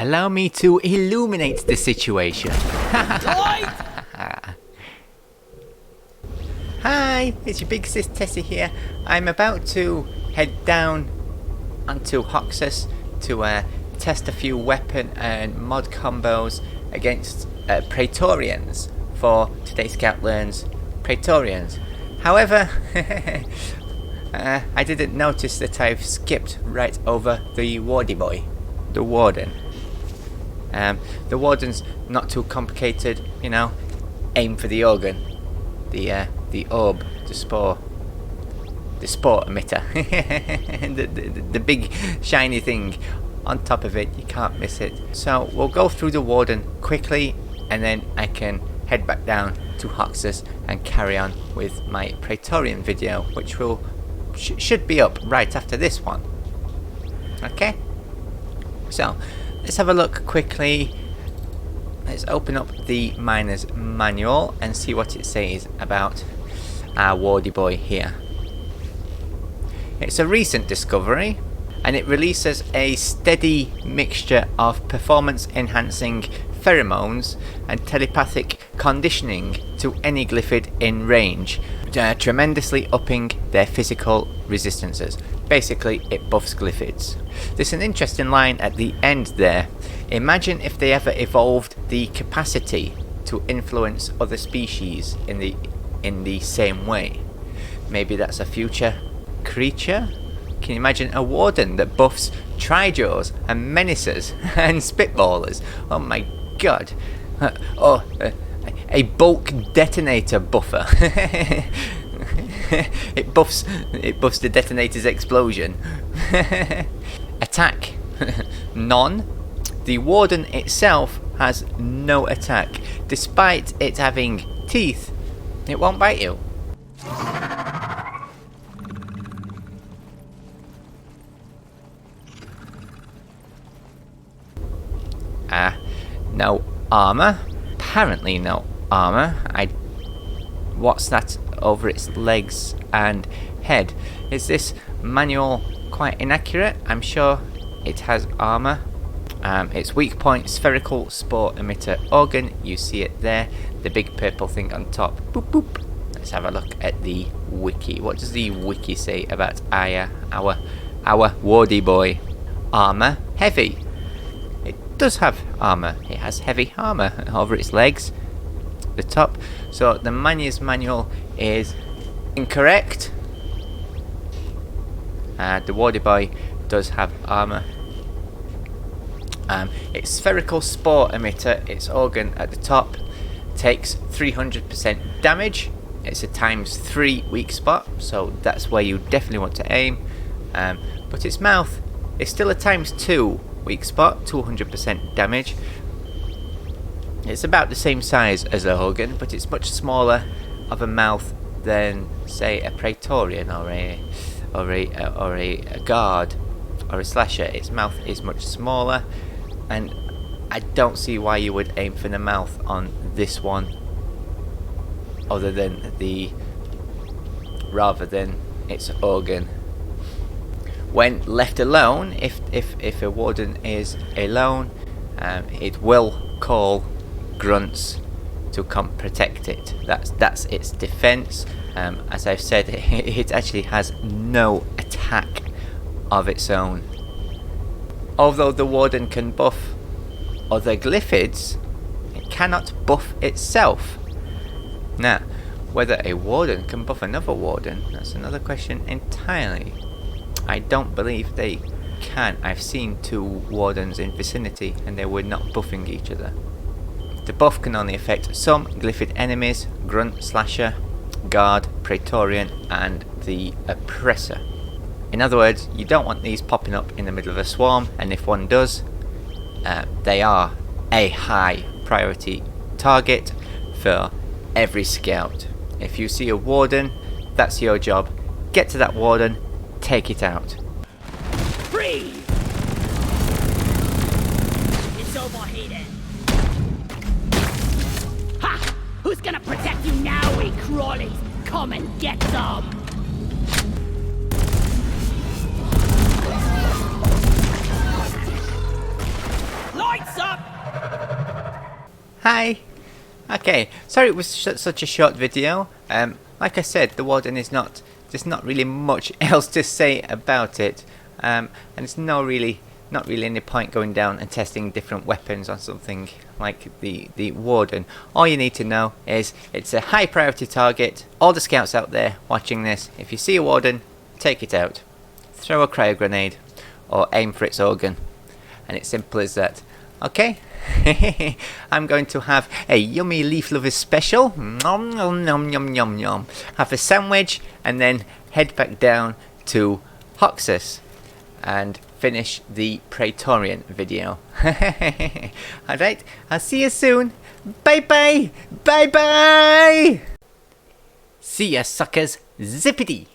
Allow me to illuminate the situation. Hi, it's your big sis Tessie here. I'm about to head down onto Hoxus to test a few weapon and mod combos against Praetorians for today's Scout Learns Praetorians. However, I didn't notice that I've skipped right over the Wardy boy, the Warden. The Warden's not too complicated, you know. Aim for the organ, the orb, the spore emitter, the big shiny thing on top of it. You can't miss it. So we'll go through the Warden quickly, and then I can head back down to Hoxus and carry on with my Praetorian video, which will should be up right after this one. Okay, so let's have a look quickly. Let's open up the Miner's Manual and see what it says about our Wardy boy here. It's a recent discovery, and it releases a steady mixture of performance enhancing pheromones and telepathic conditioning to any Glyphid in range, tremendously upping their physical resistances. Basically, it buffs Glyphids. There's an interesting line at the end there. Imagine if they ever evolved the capacity to influence other species in the same way. Maybe that's a future creature. Can you imagine a Warden that buffs Trijaws and Menacers and Spitballers? Oh my god. A bulk detonator buffer. It buffs the detonator's explosion. Attack. None. The Warden itself has no attack. Despite it having teeth, it won't bite you. No armor. Apparently no armor. What's that over its legs and head? Is this manual quite inaccurate? I'm sure it has armor. Its weak point, spherical spore emitter organ. You see it there, the big purple thing on top. Boop boop. Let's have a look at the wiki. What does the wiki say about our Wardy boy? Armor heavy. It does have armor. It has heavy armor over its legs, the top. So the Miner's Manual is incorrect. The Wardy boy does have armor. Its spherical spore emitter, its organ at the top, takes 300% damage. It's a ×3 weak spot, so that's where you definitely want to aim. But its mouth is still a ×2 weak spot, 200% damage. It's about the same size as the organ, but it's much smaller of a mouth than, say, a Praetorian or a guard or a slasher. Its mouth is much smaller, and I don't see why you would aim for the mouth on this one, rather than its organ. When left alone, if a Warden is alone, it will call grunts to come protect it. That's its defense. As I've said, it actually has no attack of its own. Although the Warden can buff other Glyphids, it cannot buff itself. Now, whether a Warden can buff another Warden, that's another question entirely. I don't believe they can. I've seen 2 Wardens in vicinity and they were not buffing each other. The buff can only affect some Glyphid enemies: Grunt, Slasher, Guard, Praetorian, and the Oppressor. In other words, you don't want these popping up in the middle of a swarm, and if one does, they are a high priority target for every scout. If you see a Warden, that's your job. Get to that Warden, take it out. Freeze! It's overheated. Ha! Who's gonna protect you now, we crawlies? Come and get some! Light Hi. Okay, sorry it was such a short video. Like I said, the Warden is there's not really much else to say about it. And it's not really any point going down and testing different weapons on something like the Warden. All you need to know is it's a high priority target. All the scouts out there watching this, if you see a Warden, take it out. Throw a cryo grenade or aim for its organ. And it's simple as that. Okay? I'm going to have a yummy Leaf Lovers special. Nom nom nom nom nom nom. Have a sandwich and then head back down to Hoxus and finish the Praetorian video. Alright, I'll see you soon. Bye bye! Bye bye! See ya, suckers. Zippity!